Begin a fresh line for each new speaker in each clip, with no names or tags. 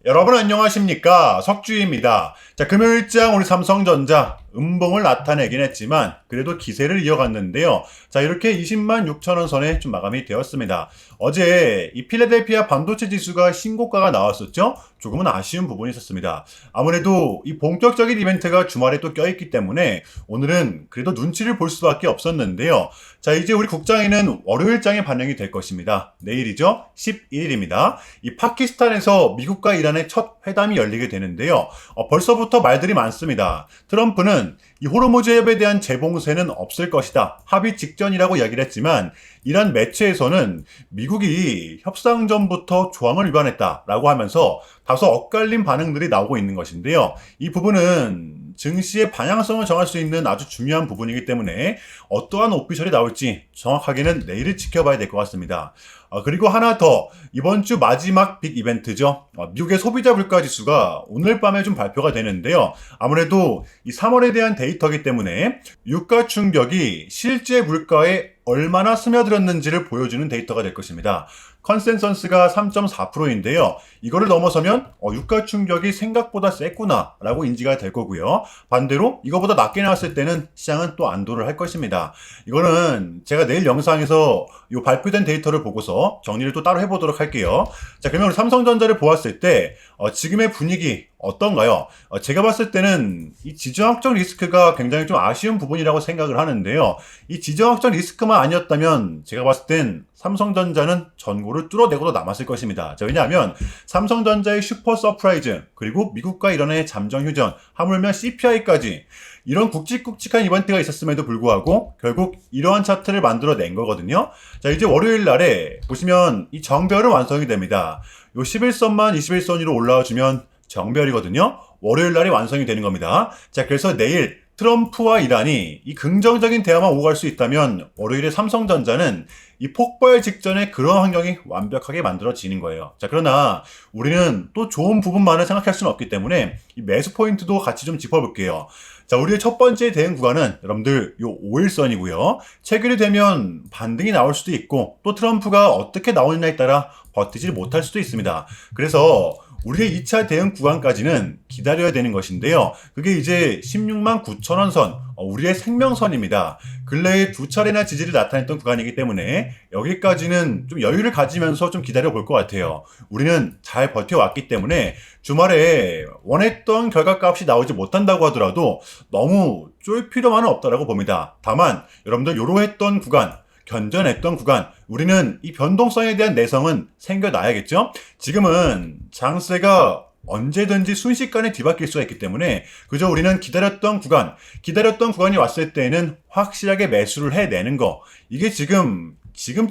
여러분 안녕하십니까? 석주입니다. 자, 금요일장 우리 삼성전자 음봉을 나타내긴 했지만 그래도 기세를 이어갔는데요. 자, 이렇게 20만 6천 원 선에 좀 마감이 되었습니다. 어제 이 필라델피아 반도체 지수가 신고가가 나왔었죠? 조금은 아쉬운 부분이 있었습니다. 아무래도 이 본격적인 이벤트가 주말에 또 껴있기 때문에 오늘은 그래도 눈치를 볼 수밖에 없었는데요. 자, 이제 우리 국장에는 월요일장에 반영이 될 것입니다. 내일이죠? 11일입니다. 이 파키스탄에서 미국과 이란의 첫 회담이 열리게 되는데요. 벌써부터 말들이 많습니다. 트럼프는 이 호르무즈 해협에 대한 재봉쇄는 없을 것이다. 합의 직전이라고 이야기를 했지만 이란 매체에서는 미국이 협상 전부터 조항을 위반했다라고 하면서 다소 엇갈린 반응들이 나오고 있는 것인데요. 이 부분은 증시의 방향성을 정할 수 있는 아주 중요한 부분이기 때문에 어떠한 오피셜이 나올지 정확하게는 내일을 지켜봐야 될 것 같습니다. 그리고 하나 더, 이번 주 마지막 빅 이벤트죠. 미국의 소비자 물가 지수가 오늘 밤에 좀 발표가 되는데요. 아무래도 이 3월에 대한 데이터이기 때문에 유가 충격이 실제 물가에 얼마나 스며들었는지를 보여주는 데이터가 될 것입니다. 컨센서스가 3.4%인데요. 이거를 넘어서면 유가 충격이 생각보다 셌구나 라고 인지가 될 거고요. 반대로 이거보다 낮게 나왔을 때는 시장은 또 안도를 할 것입니다. 이거는 제가 내일 영상에서 이 발표된 데이터를 보고서 정리를 또 따로 해보도록 할게요. 자, 그러면 우리 삼성전자를 보았을 때 지금의 분위기 어떤가요? 제가 봤을 때는 이 지정학적 리스크가 굉장히 좀 아쉬운 부분이라고 생각을 하는데요. 이 지정학적 리스크만 아니었다면 제가 봤을 땐 삼성전자는 전고를 뚫어내고도 남았을 것입니다. 자, 왜냐하면 삼성전자의 슈퍼 서프라이즈, 그리고 미국과 이란의 잠정 휴전, 하물며 CPI까지 이런 굵직굵직한 이벤트가 있었음에도 불구하고 결국 이러한 차트를 만들어낸 거거든요. 자, 이제 월요일 날에 보시면 이 정별은 완성이 됩니다. 요 11선만 21선 위로 올라와주면 정별이거든요. 월요일 날이 완성이 되는 겁니다. 자, 그래서 내일 트럼프와 이란이 이 긍정적인 대화만 오고 갈 수 있다면 월요일에 삼성전자는 이 폭발 직전에 그런 환경이 완벽하게 만들어지는 거예요. 자, 그러나 우리는 또 좋은 부분만을 생각할 수는 없기 때문에 이 매수 포인트도 같이 좀 짚어볼게요. 자, 우리의 첫 번째 대응 구간은 여러분들 요 5일선이고요. 체결이 되면 반등이 나올 수도 있고 또 트럼프가 어떻게 나오느냐에 따라 버티지 못할 수도 있습니다. 그래서 우리의 2차 대응 구간까지는 기다려야 되는 것인데요. 그게 이제 16만 9천 원 선, 우리의 생명선입니다. 근래에 두 차례나 지지를 나타냈던 구간이기 때문에 여기까지는 좀 여유를 가지면서 좀 기다려 볼 것 같아요. 우리는 잘 버텨왔기 때문에 주말에 원했던 결과값이 나오지 못한다고 하더라도 너무 쫄 필요만은 없다라고 봅니다. 다만 여러분들 요로했던 구간, 견뎌냈던 구간, 우리는 이 변동성에 대한 내성은 생겨나야겠죠? 지금은 장세가 언제든지 순식간에 뒤바뀔 수가 있기 때문에 그저 우리는 기다렸던 구간이 왔을 때에는 확실하게 매수를 해내는 거, 이게 지금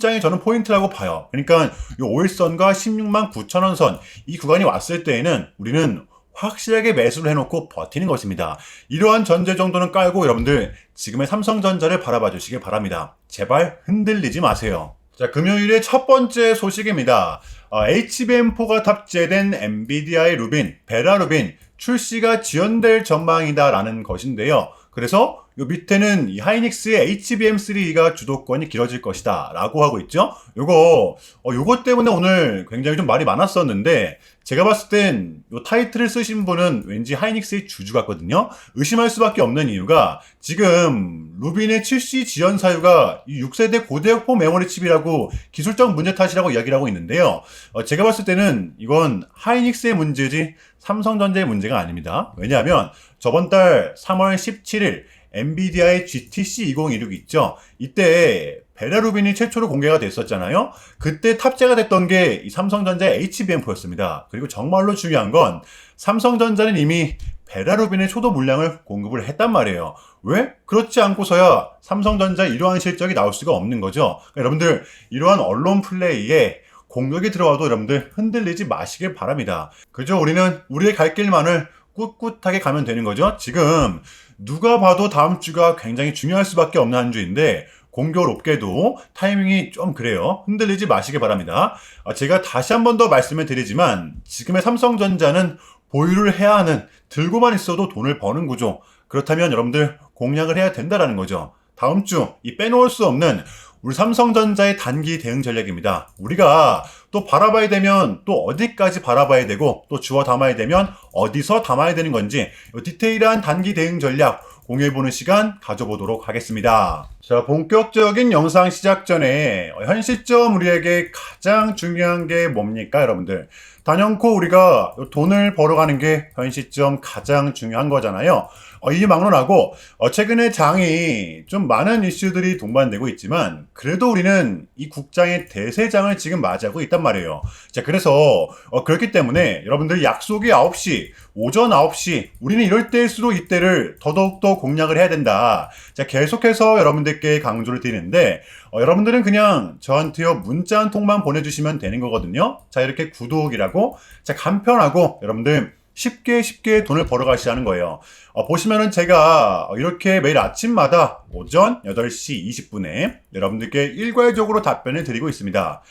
장이 저는 포인트라고 봐요. 그러니까 이 5일선과 16만 9천 원 선, 이 구간이 왔을 때에는 우리는 확실하게 매수를 해놓고 버티는 것입니다. 이러한 전제 정도는 깔고 여러분들 지금의 삼성전자를 바라봐 주시길 바랍니다. 제발 흔들리지 마세요. 자, 금요일의 첫 번째 소식입니다. HBM4가 탑재된 엔비디아의 루빈, 베라 루빈 출시가 지연될 전망이다라는 것인데요. 그래서 요 밑에는 이 하이닉스의 HBM3가 주도권이 길어질 것이다 라고 하고 있죠. 요거 때문에 오늘 굉장히 좀 말이 많았었는데 제가 봤을 땐 요 타이틀을 쓰신 분은 왠지 하이닉스의 주주 같거든요. 의심할 수밖에 없는 이유가 지금 루빈의 출시 지연 사유가 이 6세대 고대역폭 메모리 칩이라고 기술적 문제 탓이라고 이야기를 하고 있는데요. 제가 봤을 때는 이건 하이닉스의 문제지 삼성전자의 문제가 아닙니다. 왜냐하면 저번 달 3월 17일 엔비디아의 GTC 2016 있죠. 이때 베라 루빈이 최초로 공개가 됐었잖아요. 그때 탑재가 됐던 게 이 삼성전자의 HBM4였습니다. 그리고 정말로 중요한 건 삼성전자는 이미 베라 루빈의 초도 물량을 공급을 했단 말이에요. 왜? 그렇지 않고서야 삼성전자 이러한 실적이 나올 수가 없는 거죠. 그러니까 여러분들 이러한 언론 플레이에 공격이 들어와도 여러분들 흔들리지 마시길 바랍니다. 그죠? 우리는 우리의 갈 길만을 꿋꿋하게 가면 되는 거죠. 지금 누가 봐도 다음 주가 굉장히 중요할 수밖에 없는 한 주인데 공교롭게도 타이밍이 좀 그래요. 흔들리지 마시기 바랍니다. 제가 다시 한 번 더 말씀을 드리지만 지금의 삼성전자는 보유를 해야 하는, 들고만 있어도 돈을 버는 구조. 그렇다면 여러분들 공략을 해야 된다라는 거죠. 다음 주 이 빼놓을 수 없는 우리 삼성전자의 단기 대응 전략입니다. 우리가 또 바라봐야 되면 또 어디까지 바라봐야 되고 또 주워 담아야 되면 어디서 담아야 되는 건지 디테일한 단기 대응 전략 공유해보는 시간 가져보도록 하겠습니다. 자, 본격적인 영상 시작 전에 현 시점 우리에게 가장 중요한 게 뭡니까, 여러분들? 단연코 우리가 돈을 벌어가는 게 현 시점 가장 중요한 거잖아요. 이 막론하고 최근에 장이 좀 많은 이슈들이 동반되고 있지만 그래도 우리는 이 국장의 대세장을 지금 맞이하고 있단 말이에요. 자, 그래서 그렇기 때문에 여러분들 약속이 9시, 오전 9시 우리는 이럴 때일수록 이때를 더더욱더 공략을 해야 된다. 자, 계속해서 여러분들께 강조를 드리는데 여러분들은 그냥 저한테요 문자 한 통만 보내주시면 되는 거거든요. 자, 이렇게 구독이라고 자 간편하고 여러분들 쉽게 돈을 벌어가시라는 거예요. 보시면은 제가 이렇게 매일 아침마다 오전 8시 20분에 여러분들께 일괄적으로 답변을 드리고 있습니다.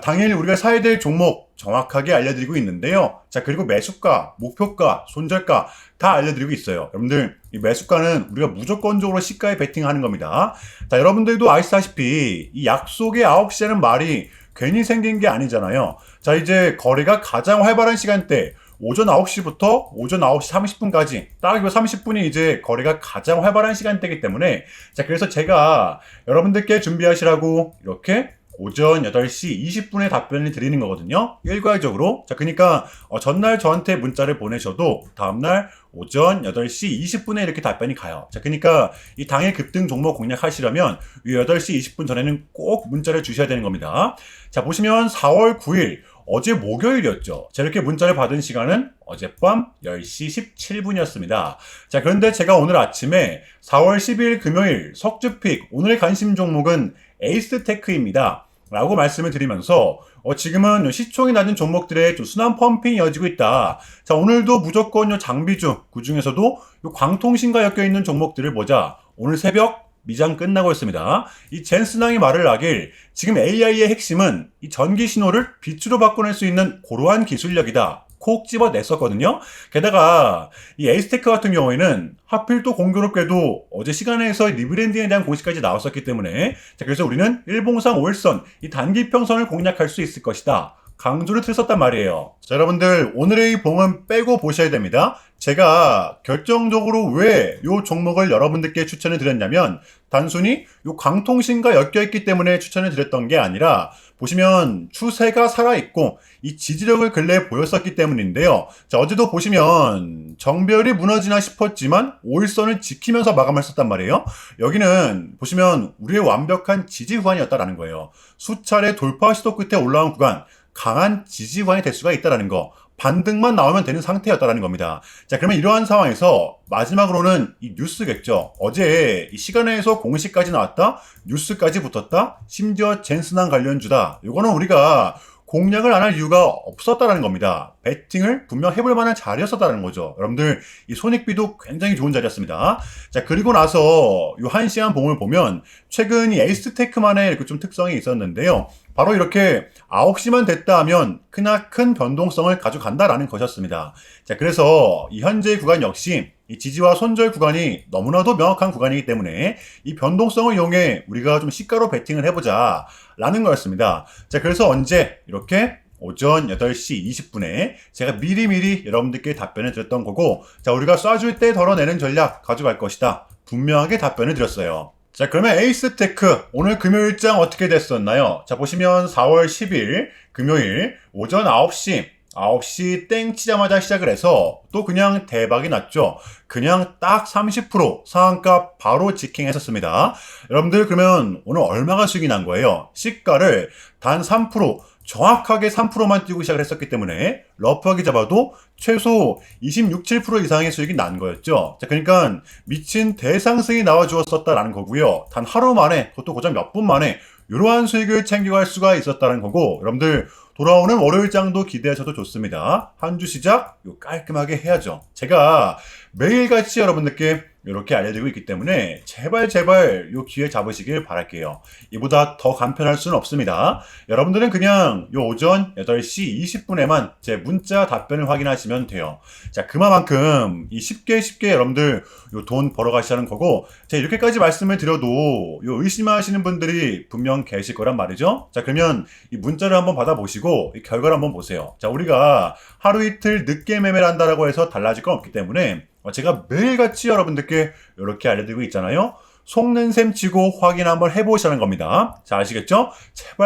당일 우리가 사야 될 종목 정확하게 알려드리고 있는데요. 자, 그리고 매수가, 목표가, 손절가 다 알려드리고 있어요. 여러분들 이 매수가는 우리가 무조건적으로 시가에 베팅하는 겁니다. 자, 여러분들도 아시다시피 이 약속의 9시라는 말이 괜히 생긴 게 아니잖아요. 자, 이제 거래가 가장 활발한 시간대 오전 9시부터 오전 9시 30분까지 딱 이 30분이 이제 거래가 가장 활발한 시간대이기 때문에 자, 그래서 제가 여러분들께 준비하시라고 이렇게 오전 8시 20분에 답변을 드리는 거거든요. 일괄적으로. 자, 그러니까 전날 저한테 문자를 보내셔도 다음날 오전 8시 20분에 이렇게 답변이 가요. 자, 그러니까 이 당일 급등 종목 공략하시려면 이 8시 20분 전에는 꼭 문자를 주셔야 되는 겁니다. 자, 보시면 4월 9일 어제 목요일이었죠. 자, 이렇게 문자를 받은 시간은 어젯밤 10시 17분이었습니다. 자, 그런데 제가 오늘 아침에 4월 10일 금요일 석주픽 오늘의 관심 종목은 에이스테크입니다. 라고 말씀을 드리면서 지금은 시총이 낮은 종목들의 좀 순환 펌핑이 이어지고 있다. 자, 오늘도 무조건 장비주 그중에서도 광통신과 엮여있는 종목들을 보자. 오늘 새벽 미장 끝나고 있습니다. 이 젠스낭이 말을 하길 지금 AI의 핵심은 이 전기 신호를 빛으로 바꿔낼 수 있는 고러한 기술력이다. 콕 집어냈었거든요. 게다가 이 에이스테크 같은 경우에는 하필 또 공교롭게도 어제 시간에서 리브랜딩에 대한 공시까지 나왔었기 때문에 자, 그래서 우리는 일봉상 5일선 이 단기평선을 공략할 수 있을 것이다. 강조를 드렸었단 말이에요. 자, 여러분들 오늘의 봉은 빼고 보셔야 됩니다. 제가 결정적으로 왜 이 종목을 여러분들께 추천을 드렸냐면 단순히 이 광통신과 엮여있기 때문에 추천을 드렸던 게 아니라 보시면 추세가 살아있고 이 지지력을 근래에 보였었기 때문인데요. 자, 어제도 보시면 정별이 무너지나 싶었지만 5일선을 지키면서 마감했었단 말이에요. 여기는 보시면 우리의 완벽한 지지 구간이었다라는 거예요. 수차례 돌파 시도 끝에 올라온 구간 강한 지지 구간이 될 수가 있다는 거. 반등만 나오면 되는 상태였다는 겁니다. 자, 그러면 이러한 상황에서 마지막으로는 이 뉴스겠죠. 어제 이 시간에서 공시까지 나왔다. 뉴스까지 붙었다. 심지어 젠스낭 관련주다. 이거는 우리가 공략을 안 할 이유가 없었다는 겁니다. 배팅을 분명 해볼 만한 자리였었다는 거죠. 여러분들 이 손익비도 굉장히 좋은 자리였습니다. 자, 그리고 나서 이 1시간 봉을 보면 최근 이 에이스테크만의 이렇게 좀 특성이 있었는데요. 바로 이렇게 9시만 됐다 하면 크나큰 변동성을 가져간다라는 것이었습니다. 자, 그래서 이 현재 구간 역시 이 지지와 손절 구간이 너무나도 명확한 구간이기 때문에 이 변동성을 이용해 우리가 좀 시가로 베팅을 해보자 라는 거였습니다. 자, 그래서 언제 이렇게 오전 8시 20분에 제가 미리미리 여러분들께 답변을 드렸던 거고 자, 우리가 쏴줄 때 덜어내는 전략 가져갈 것이다. 분명하게 답변을 드렸어요. 자, 그러면 에이스테크 오늘 금요일장 어떻게 됐었나요? 자, 보시면 4월 10일 금요일 오전 9시 땡 치자마자 시작을 해서 또 그냥 대박이 났죠. 그냥 딱 30% 상한가 바로 직행했었습니다. 여러분들 그러면 오늘 얼마가 수익이 난 거예요? 시가를 단 3% 정확하게 3%만 뛰고 시작을 했었기 때문에 러프하게 잡아도 최소 26, 7% 이상의 수익이 난 거였죠. 자, 그러니까 미친 대상승이 나와 주었었다라는 거고요. 단 하루 만에, 그것도 고작 몇 분 만에 이러한 수익을 챙겨갈 수가 있었다는 거고 여러분들 돌아오는 월요일장도 기대하셔도 좋습니다. 한 주 시작 깔끔하게 해야죠. 제가 매일같이 여러분들께 이렇게 알려드리고 있기 때문에 제발 요 기회 잡으시길 바랄게요. 이보다 더 간편할 수는 없습니다. 여러분들은 그냥 요 오전 8시 20분에만 제 문자 답변을 확인하시면 돼요. 자, 그만큼 이 쉽게 여러분들 요 돈 벌어 가시라는 거고, 제가 이렇게까지 말씀을 드려도 요 의심하시는 분들이 분명 계실 거란 말이죠. 자, 그러면 이 문자를 한번 받아보시고 이 결과를 한번 보세요. 자, 우리가 하루 이틀 늦게 매매를 한다라고 해서 달라질 건 없기 때문에 제가 매일같이 여러분들께 이렇게 알려드리고 있잖아요. 속는 셈 치고 확인 한번 해보시라는 겁니다. 자, 아시겠죠?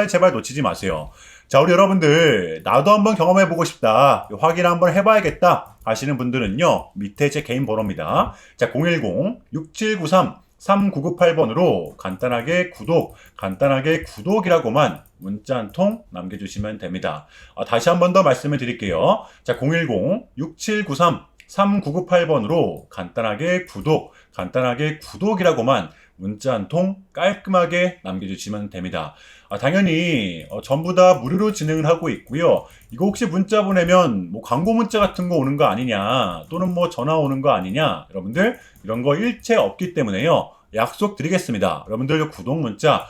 제발 놓치지 마세요. 자, 우리 여러분들 나도 한번 경험해보고 싶다, 확인 한번 해봐야겠다 하시는 분들은요, 밑에 제 개인 번호입니다. 자, 010-6793-3998번으로 간단하게 구독이라고만 문자 한 통 남겨주시면 됩니다. 다시 한 번 더 말씀을 드릴게요. 자, 010-6793-3998번으로 간단하게 구독이라고만 문자 한 통 깔끔하게 남겨주시면 됩니다. 당연히 전부 다 무료로 진행을 하고 있고요. 이거 혹시 문자 보내면 뭐 광고 문자 같은 거 오는 거 아니냐, 또는 뭐 전화 오는 거 아니냐, 여러분들 이런 거 일체 없기 때문에요. 약속 드리겠습니다. 여러분들 요 구독 문자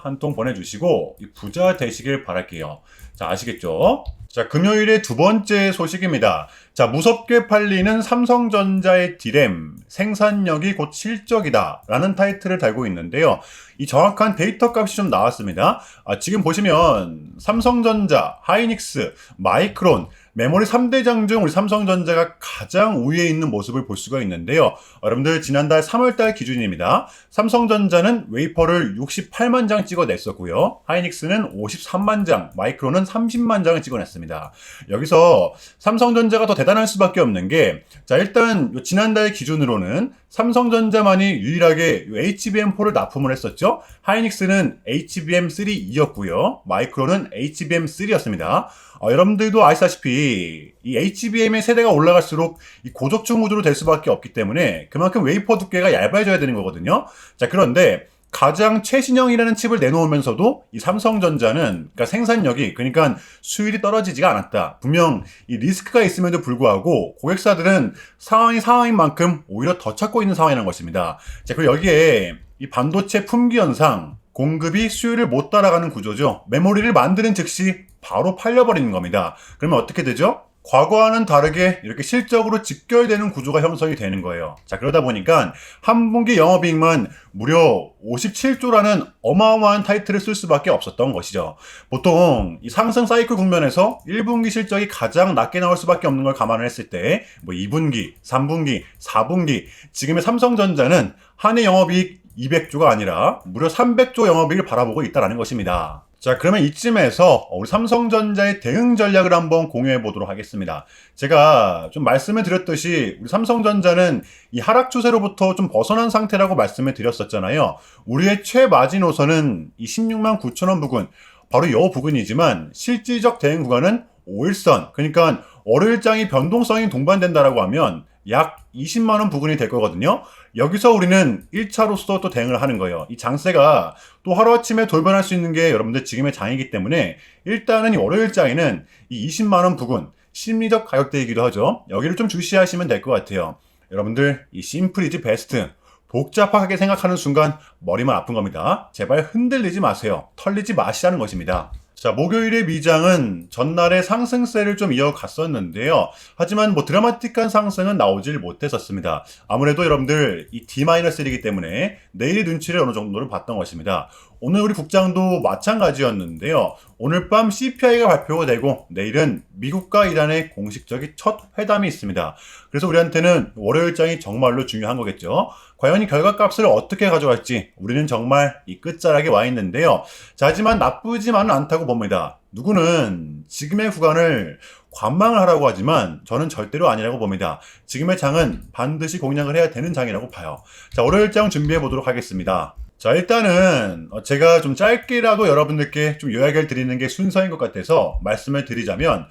한 통 보내주시고 부자 되시길 바랄게요. 자, 아시겠죠? 자, 금요일의 두 번째 소식입니다. 자, 무섭게 팔리는 삼성전자의 디램, 생산력이 곧 실적이다 라는 타이틀을 달고 있는데요. 이 정확한 데이터 값이 좀 나왔습니다. 지금 보시면 삼성전자, 하이닉스, 마이크론, 메모리 3대장 중 우리 삼성전자가 가장 우위에 있는 모습을 볼 수가 있는데요. 여러분들 지난달 3월달 기준입니다. 삼성전자는 웨이퍼를 68만 장 찍어냈었고요. 하이닉스는 53만 장, 마이크론은 30만 장을 찍어냈습니다. 여기서 삼성전자가 더 대단할 수밖에 없는 게, 자, 일단 지난달 기준으로는 삼성전자만이 유일하게 HBM4를 납품을 했었죠. 하이닉스는 HBM3E였고요. 마이크론은 HBM3였습니다. 여러분들도 아시다시피 이 HBM의 세대가 올라갈수록 이 고적중 구조로 될 수밖에 없기 때문에 그만큼 웨이퍼 두께가 얇아져야 되는 거거든요. 자, 그런데 가장 최신형이라는 칩을 내놓으면서도 이 삼성전자는, 그러니까 생산력이, 그러니까 수율이 떨어지지가 않았다. 분명 이 리스크가 있음에도 불구하고 고객사들은 상황인 만큼 오히려 더 찾고 있는 상황이라는 것입니다. 자, 그리고 여기에 이 반도체 품귀 현상, 공급이 수요를 못 따라가는 구조죠. 메모리를 만드는 즉시 바로 팔려버리는 겁니다. 그러면 어떻게 되죠? 과거와는 다르게 이렇게 실적으로 직결되는 구조가 형성이 되는 거예요. 자, 그러다 보니까 한 분기 영업이익만 무려 57조라는 어마어마한 타이틀을 쓸 수밖에 없었던 것이죠. 보통 이 상승 사이클 국면에서 1분기 실적이 가장 낮게 나올 수밖에 없는 걸 감안을 했을 때, 뭐 2분기, 3분기, 4분기, 지금의 삼성전자는 한 해 영업이익 200조가 아니라 무려 300조 영업이익을 바라보고 있다는 것입니다. 자, 그러면 이쯤에서 우리 삼성전자의 대응 전략을 한번 공유해 보도록 하겠습니다. 제가 좀 말씀을 드렸듯이 우리 삼성전자는 이 하락 추세로부터 좀 벗어난 상태라고 말씀을 드렸었잖아요. 우리의 최마지노선은 이 16만 9천 원 부근, 바로 이 부근이지만 실질적 대응 구간은 5일선, 그러니까 월요일장이 변동성이 동반된다라고 하면 약 20만 원 부근이 될 거거든요. 여기서 우리는 1차로서 또 대응을 하는 거예요. 이 장세가 또 하루아침에 돌변할 수 있는 게 여러분들 지금의 장이기 때문에 일단은 이 월요일장에는 이 20만 원 부근, 심리적 가격대이기도 하죠. 여기를 좀 주시하시면 될 것 같아요. 여러분들 이 심플 이즈 베스트, 복잡하게 생각하는 순간 머리만 아픈 겁니다. 제발 흔들리지 마세요. 털리지 마시라는 것입니다. 자, 목요일의 미장은 전날의 상승세를 좀 이어갔었는데요. 하지만 뭐 드라마틱한 상승은 나오질 못했었습니다. 아무래도 여러분들 이 D-1이기 때문에 내일의 눈치를 어느 정도를 봤던 것입니다. 오늘 우리 국장도 마찬가지였는데요. 오늘 밤 CPI가 발표가 되고 내일은 미국과 이란의 공식적인 첫 회담이 있습니다. 그래서 우리한테는 월요일장이 정말로 중요한 거겠죠. 과연 이 결과값을 어떻게 가져갈지 우리는 정말 이 끝자락에 와 있는데요. 자, 하지만 나쁘지만은 않다고 봅니다. 누구는 지금의 구간을 관망을 하라고 하지만 저는 절대로 아니라고 봅니다. 지금의 장은 반드시 공략을 해야 되는 장이라고 봐요. 자, 월요일장 준비해 보도록 하겠습니다. 자, 일단은 제가 좀 짧게라도 여러분들께 좀 요약을 드리는 게 순서인 것 같아서 말씀을 드리자면,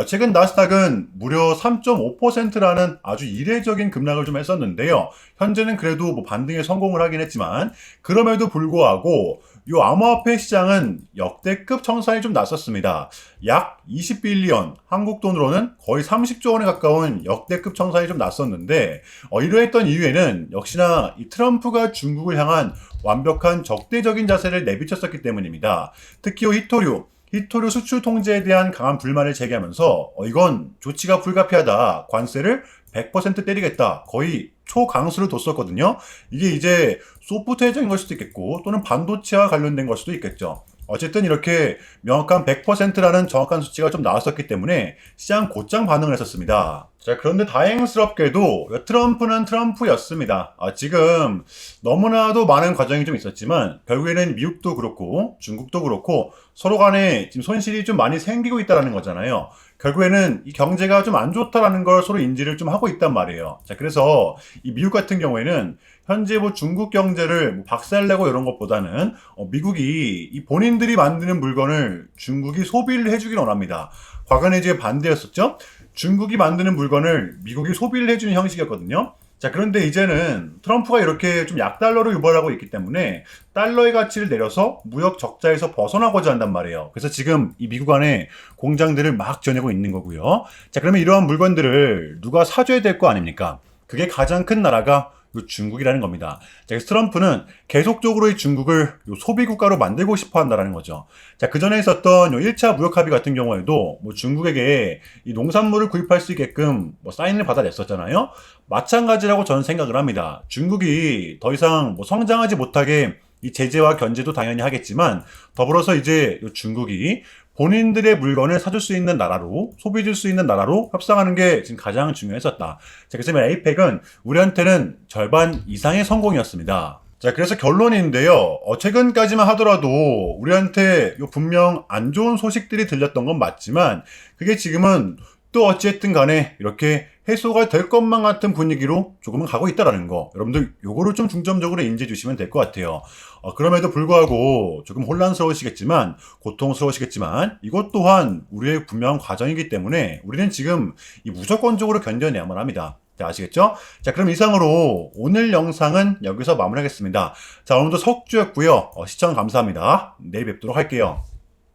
최근 나스닥은 무려 3.5%라는 아주 이례적인 급락을 좀 했었는데요. 현재는 그래도 뭐 반등에 성공을 하긴 했지만 그럼에도 불구하고 요 암호화폐 시장은 역대급 청산이 좀 났었습니다. 약 20빌리언, 한국 돈으로는 거의 30조 원에 가까운 역대급 청산이 좀 났었는데, 이러했던 이유에는 역시나 이 트럼프가 중국을 향한 완벽한 적대적인 자세를 내비쳤었기 때문입니다. 특히 히토류 수출 통제에 대한 강한 불만을 제기하면서 이건 조치가 불가피하다. 관세를 100% 때리겠다. 거의 초강수를 뒀었거든요. 이게 이제 소프트웨어적인 걸 수도 있겠고 또는 반도체와 관련된 걸 수도 있겠죠. 어쨌든 이렇게 명확한 100%라는 정확한 수치가 좀 나왔었기 때문에 시장 곧장 반응을 했었습니다. 자, 그런데 다행스럽게도 트럼프는 트럼프였습니다. 지금 너무나도 많은 과정이 좀 있었지만 결국에는 미국도 그렇고 중국도 그렇고 서로 간에 지금 손실이 좀 많이 생기고 있다는 거잖아요. 결국에는 이 경제가 좀 안 좋다라는 걸 서로 인지를 좀 하고 있단 말이에요. 자, 그래서 이 미국 같은 경우에는 현재 뭐 중국 경제를 박살내고 이런 것보다는 미국이 이 본인들이 만드는 물건을 중국이 소비를 해주길 원합니다. 과거에 이제 반대였었죠. 중국이 만드는 물건을 미국이 소비를 해주는 형식이었거든요. 자, 그런데 이제는 트럼프가 이렇게 좀 약달러로 유발하고 있기 때문에 달러의 가치를 내려서 무역 적자에서 벗어나고자 한단 말이에요. 그래서 지금 이 미국 안에 공장들을 막 지어내고 있는 거고요. 자, 그러면 이러한 물건들을 누가 사줘야 될 거 아닙니까? 그게 가장 큰 나라가 요 중국이라는 겁니다. 자, 그래서 트럼프는 계속적으로 이 중국을 요 소비 국가로 만들고 싶어 한다라는 거죠. 자, 그 전에 있었던 요 1차 무역 합의 같은 경우에도 뭐 중국에게 이 농산물을 구입할 수 있게끔 뭐 사인을 받아냈었잖아요. 마찬가지라고 저는 생각을 합니다. 중국이 더 이상 뭐 성장하지 못하게 이 제재와 견제도 당연히 하겠지만 더불어서 이제 요 중국이 본인들의 물건을 사줄 수 있는 나라로, 소비해줄 수 있는 나라로 협상하는 게 지금 가장 중요했었다. 자, 그래서 에이펙은 우리한테는 절반 이상의 성공이었습니다. 자, 그래서 결론인데요. 최근까지만 하더라도 우리한테 분명 안 좋은 소식들이 들렸던 건 맞지만 그게 지금은 또 어찌했든 간에 이렇게 해소가 될 것만 같은 분위기로 조금은 가고 있다라는 거. 여러분들 요거를 좀 중점적으로 인지해 주시면 될 것 같아요. 그럼에도 불구하고 조금 혼란스러우시겠지만 고통스러우시겠지만 이것 또한 우리의 분명한 과정이기 때문에 우리는 지금 이 무조건적으로 견뎌내야만 합니다. 자, 아시겠죠? 자, 그럼 이상으로 오늘 영상은 여기서 마무리하겠습니다. 자, 오늘도 석주였고요. 시청 감사합니다. 내일 뵙도록 할게요.